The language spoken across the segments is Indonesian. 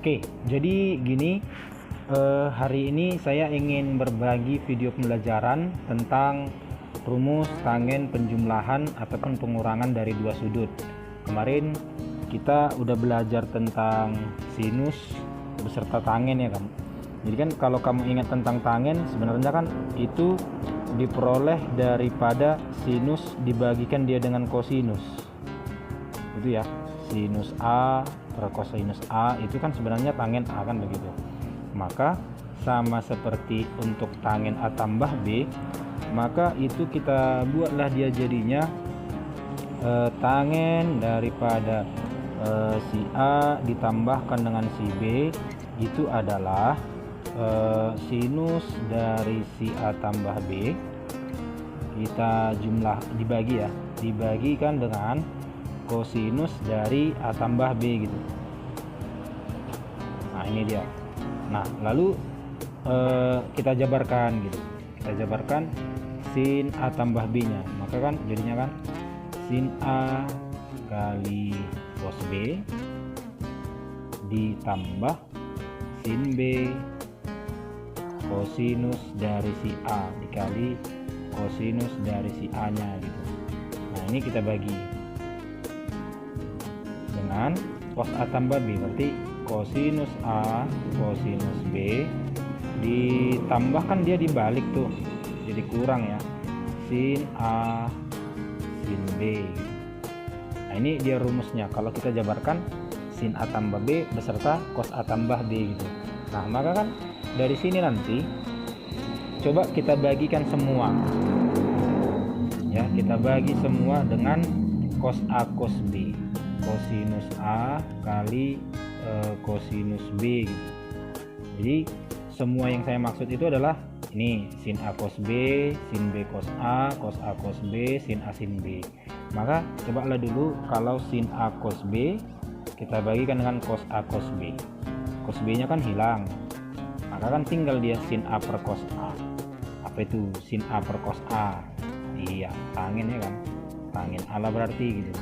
Oke, jadi gini, hari ini saya ingin berbagi video pembelajaran tentang rumus tangen penjumlahan ataupun pengurangan dari dua sudut. Kemarin kita udah belajar tentang sinus beserta tangen ya kan. Jadi kan kalau kamu ingat tentang tangen, sebenarnya kan itu diperoleh daripada sinus dibagikan dia dengan kosinus. Itu ya, sinus A per kosinus A itu kan sebenarnya tangen A kan begitu. Maka sama seperti untuk tangen A tambah B, maka itu kita buatlah dia jadinya tangen daripada si A ditambahkan dengan si B itu adalah sinus dari si A tambah B, kita jumlah dibagikan dengan kosinus dari A tambah B gitu. Nah ini dia. Nah lalu kita jabarkan gitu, kita jabarkan sin A tambah B nya, maka kan jadinya kan sin A kali cos B ditambah sin B kosinus dari si A dikali kosinus dari si A nya gitu. Nah ini kita bagi dengan cos A tambah B, berarti kosinus A kosinus B ditambahkan dia dibalik tuh jadi kurang ya, sin A sin B gitu. Nah ini dia rumusnya, kalau kita jabarkan sin A tambah B beserta cos A tambah B gitu. Nah maka kan dari sini nanti coba kita bagikan semua ya, kita bagi semua dengan cos A cos B, kosinus A kali kosinus B gitu. Jadi semua yang saya maksud itu adalah ini sin A cos B, sin B cos A cos B, sin A sin B. Maka cobalah dulu kalau sin A cos B kita bagikan dengan cos A cos B, cos B nya kan hilang, maka kan tinggal dia sin A per cos A. Apa itu sin A per cos A? Iya, tangen ya kan, tangen A lah berarti gitu,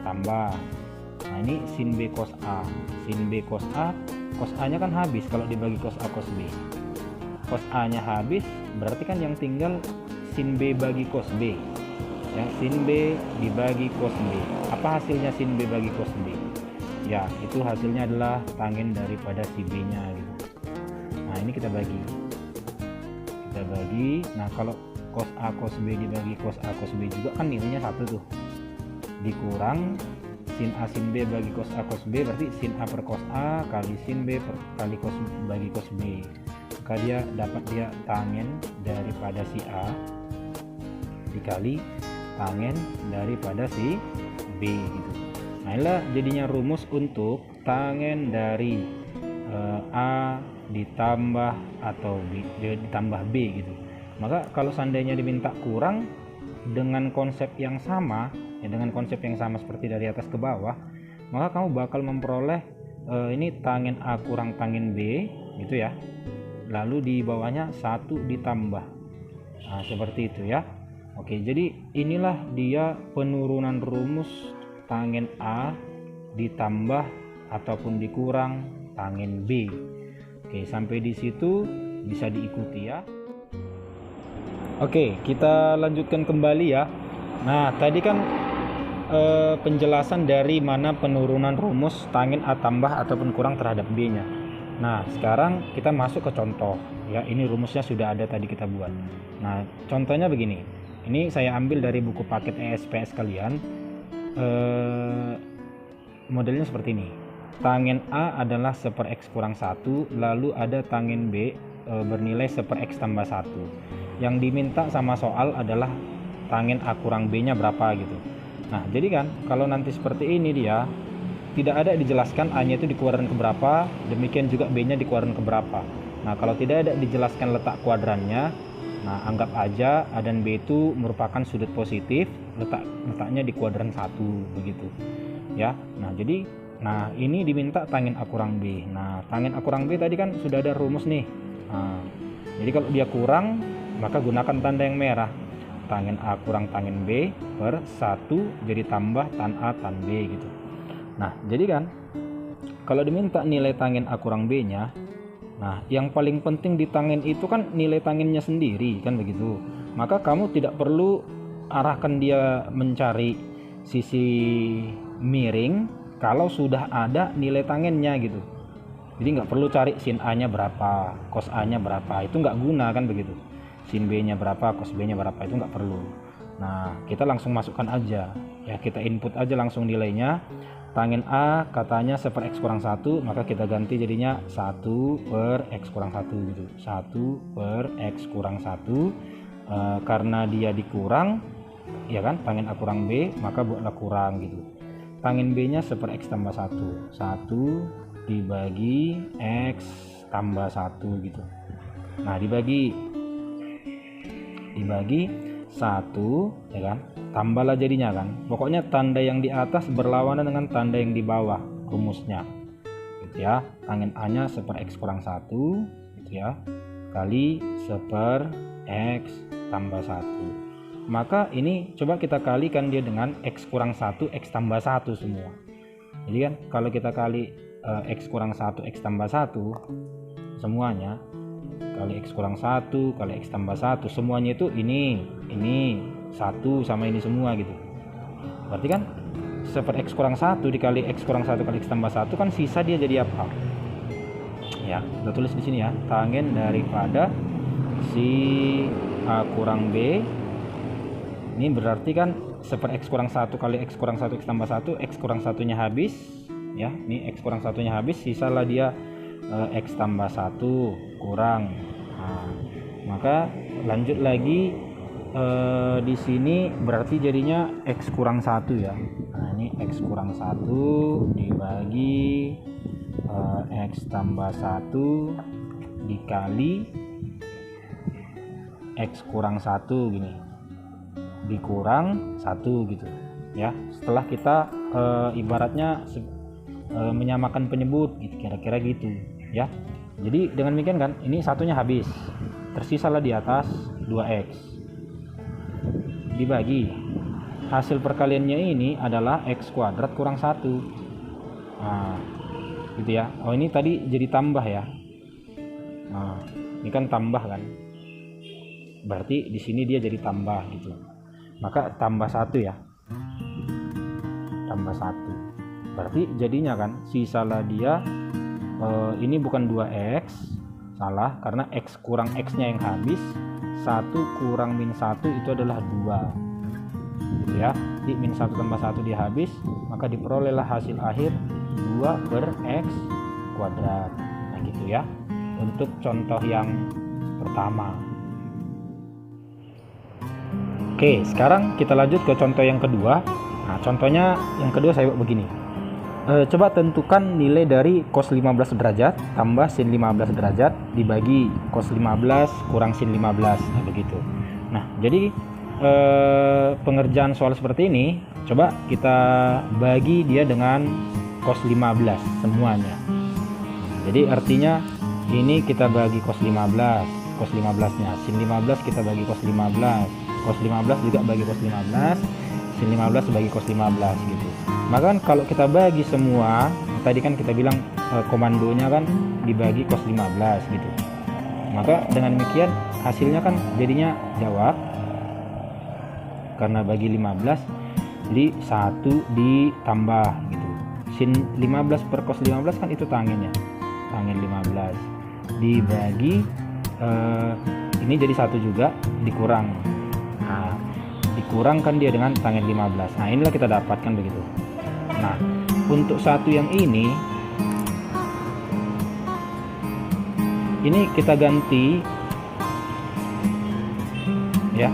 tambah. Nah ini sin B cos A, sin B cos A, cos A nya kan habis kalau dibagi cos A cos B, cos A nya habis, berarti kan yang tinggal sin B bagi cos B ya, sin B dibagi cos B. Apa hasilnya sin B bagi cos B? Ya itu hasilnya adalah tangen daripada si B nya gitu. Nah ini kita bagi, nah kalau cos A cos B dibagi cos A cos B juga kan nilainya satu tuh, dikurang sin A sin B bagi cos A cos B, berarti sin A per cos A kali sin B kali cos bagi cos B, maka dia dapat dia tangen daripada si A dikali tangen daripada si B gitu. Nah inilah jadinya rumus untuk tangen dari A ditambah atau B, ditambah B gitu. Maka kalau seandainya diminta kurang dengan konsep yang sama ya, dengan konsep yang sama seperti dari atas ke bawah, maka kamu bakal memperoleh ini tangen A kurang tangen B gitu ya, lalu di bawahnya 1 ditambah. Nah seperti itu ya. Oke, jadi inilah dia penurunan rumus tangen A ditambah ataupun dikurang tangen B. Oke, sampai di situ bisa diikuti ya. Oke, kita lanjutkan kembali ya. Nah, tadi kan penjelasan dari mana penurunan rumus tangen A tambah ataupun kurang terhadap B nya. Nah, sekarang kita masuk ke contoh ya. Ini rumusnya sudah ada tadi kita buat. Nah, contohnya begini. Ini saya ambil dari buku paket ESPS kalian. Modelnya seperti ini. Tangen A adalah 1/x kurang 1, lalu ada tangen B bernilai 1/x tambah 1. Yang diminta sama soal adalah tangen A kurang B nya berapa gitu. Nah jadi kan kalau nanti seperti ini dia tidak ada dijelaskan A nya itu dikuadran ke berapa, demikian juga B nya dikuadran ke berapa. Nah kalau tidak ada dijelaskan letak kuadrannya, nah anggap aja A dan B itu merupakan sudut positif, letaknya di kuadran 1 begitu ya. Nah jadi ini diminta tangen A kurang B. Nah tangen A kurang B tadi kan sudah ada rumus nih. Nah, jadi kalau dia kurang maka gunakan tanda yang merah, tangen A kurang tangen B per 1 jadi tambah tan A tan B gitu. Nah jadi kan kalau diminta nilai tangen A kurang B nya, nah yang paling penting di tangen itu kan nilai tangennya sendiri kan begitu. Maka kamu tidak perlu arahkan dia mencari sisi miring kalau sudah ada nilai tangennya gitu. Jadi nggak perlu cari sin A nya berapa, cos A nya berapa, itu nggak guna kan begitu. Sin B nya berapa, cos B nya berapa, itu nggak perlu. Nah kita langsung masukkan aja ya, kita input aja langsung nilainya. Tangen A katanya 1/x kurang 1, maka kita ganti jadinya 1/x kurang 1 gitu. 1/x kurang 1, karena dia dikurang ya kan, tangen A kurang B, maka buatlah kurang gitu. Tangen B nya 1/x tambah 1, 1 dibagi x tambah 1 gitu. Nah dibagi 1 ya kan, tambahlah jadinya kan. Pokoknya tanda yang di atas berlawanan dengan tanda yang di bawah rumusnya gitu ya. Tangen A nya 1/x kurang 1 gitu ya, kali 1/x tambah 1. Maka ini coba kita kalikan dia dengan x kurang 1 x tambah 1 semua. Jadi kan kalau kita kali x kurang 1 x tambah 1 semuanya, kali x kurang 1 kali x tambah 1 semuanya itu ini 1 sama ini semua gitu. Berarti kan 1/x kurang 1 dikali x kurang 1 kali x tambah 1 kan sisa dia jadi apa? Ya, kita tulis di sini ya, tangen daripada si A kurang B. Ini berarti kan 1/x kurang 1 kali x kurang 1 x tambah 1, x kurang 1-nya habis ya. Ini x kurang 1-nya habis, sisalah dia x tambah 1 kurang. Nah, maka lanjut lagi di sini berarti jadinya x kurang 1 ya. Nah, ini x kurang 1 dibagi x tambah 1 dikali x kurang 1 gini, dikurang 1 gitu ya. Setelah kita ibaratnya menyamakan penyebut gitu, kira-kira gitu ya. Jadi dengan demikian kan ini satunya habis, tersisalah di atas 2x dibagi hasil perkaliannya ini adalah x kuadrat kurang 1. Nah gitu ya. Oh ini tadi jadi tambah ya. Nah ini kan tambah kan, berarti di sini dia jadi tambah gitu. Maka tambah 1 ya, tambah 1 berarti jadinya kan sisalah dia ini bukan 2x, salah, karena x kurang x nya yang habis, 1 kurang min 1 itu adalah 2 gitu ya. Di min 1 tambah 1 dia habis, maka diperolehlah hasil akhir 2/x kuadrat. Nah gitu ya untuk contoh yang pertama. Oke, sekarang kita lanjut ke contoh yang kedua. Nah, contohnya yang kedua saya buat begini. Coba tentukan nilai dari cos 15 derajat tambah sin 15 derajat dibagi cos 15 kurang sin 15. Nah, begitu. Nah, jadi pengerjaan soal seperti ini, coba kita bagi dia dengan cos 15 semuanya. Jadi artinya ini kita bagi cos 15, cos 15-nya, sin 15 kita bagi cos 15. Cos 15 juga bagi cos 15, sin 15 bagi cos 15 gitu. Maka kan kalau kita bagi semua, tadi kan kita bilang komandonya kan dibagi cos 15 gitu. Maka dengan demikian hasilnya kan jadinya jawab, karena bagi 15 jadi 1 ditambah gitu. Sin 15 per cos 15 kan itu tangennya, tangen 15 dibagi ini jadi 1 juga dikurang. Nah, dikurangkan dia dengan tangen 15. Nah, inilah kita dapatkan begitu. Nah, untuk satu yang ini kita ganti ya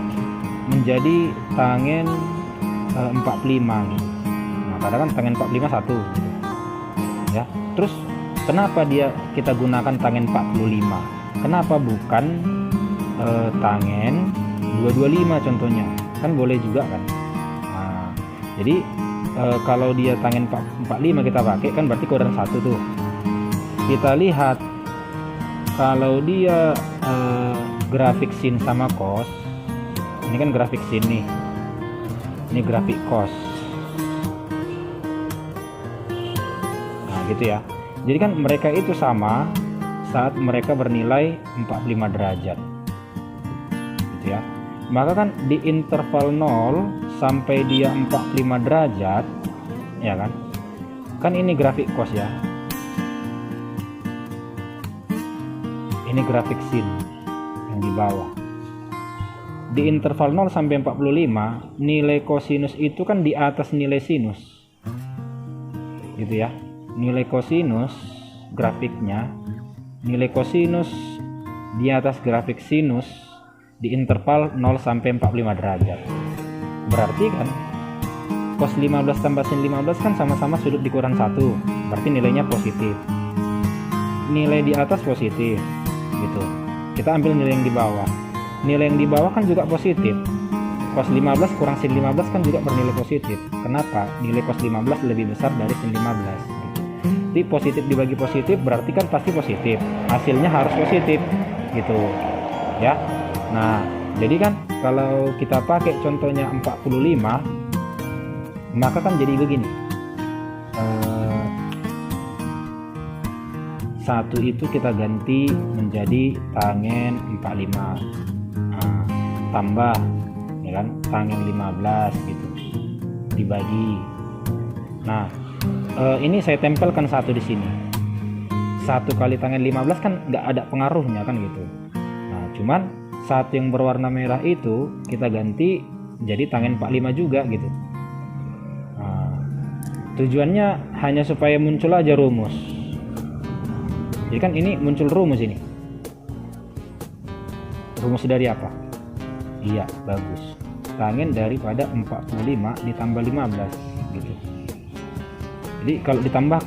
menjadi tangen 45 gitu. Nah, karena kan tangen 45 1 gitu. Ya. Terus kenapa dia kita gunakan tangen 45? Kenapa bukan tangen 225 contohnya? Kan boleh juga kan. Nah, jadi kalau dia tangen 45 kita pakai kan berarti kuadran 1 tuh. Kita lihat kalau dia grafik sin sama cos, ini kan grafik sin nih, ini grafik cos. Nah gitu ya. Jadi kan mereka itu sama saat mereka bernilai 45 derajat. Gitu ya. Maka kan di interval 0 sampai dia 45 derajat, ya kan? Kan ini grafik cos ya. Ini grafik sin yang di bawah. Di interval 0 sampai 45, nilai kosinus itu kan di atas nilai sinus. Gitu ya. Nilai kosinus grafiknya, nilai kosinus di atas grafik sinus di interval 0 sampai 45 derajat. Berarti kan cos 15 tambah sin 15 kan sama-sama sudut dikurang 1, berarti nilainya positif. Nilai di atas positif gitu. Kita ambil nilai yang di bawah. Nilai yang di bawah kan juga positif. Cos 15 kurang sin 15 kan juga bernilai positif. Kenapa? Nilai cos 15 lebih besar dari sin 15 gitu. Jadi positif dibagi positif berarti kan pasti positif. Hasilnya harus positif gitu ya. Nah, jadi kan kalau kita pakai contohnya 45, maka kan jadi begini. Satu itu kita ganti menjadi tangen 45, tambah ya kan tangen 15 gitu, dibagi. Nah, ini saya tempelkan satu di sini. 1 kali tangen 15 kan nggak ada pengaruhnya kan gitu. Nah, cuman satu yang berwarna merah itu kita ganti jadi tangen 45 juga gitu. Nah, tujuannya hanya supaya muncul aja rumus. Jadi kan ini muncul rumus ini. Rumus dari apa? Iya, bagus. Tangen daripada 45 ditambah 15 gitu. Jadi kalau ditambah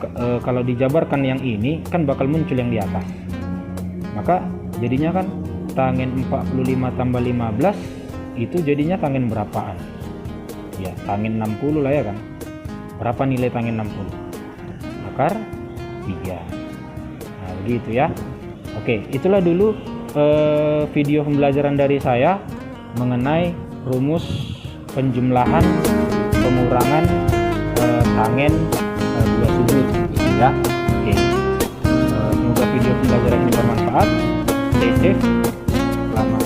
kalau dijabarkan yang ini kan bakal muncul yang di atas. Maka jadinya kan tangen 45 tambah 15 itu jadinya tangen berapaan? Ya, tangen 60 lah ya kan. Berapa nilai tangen 60? Akar 3. Nah, begitu ya. Oke, itulah dulu video pembelajaran dari saya mengenai rumus penjumlahan pengurangan tangen dua sudut ya. Oke. Semoga video pembelajaran ini bermanfaat. Stay safe. Selamat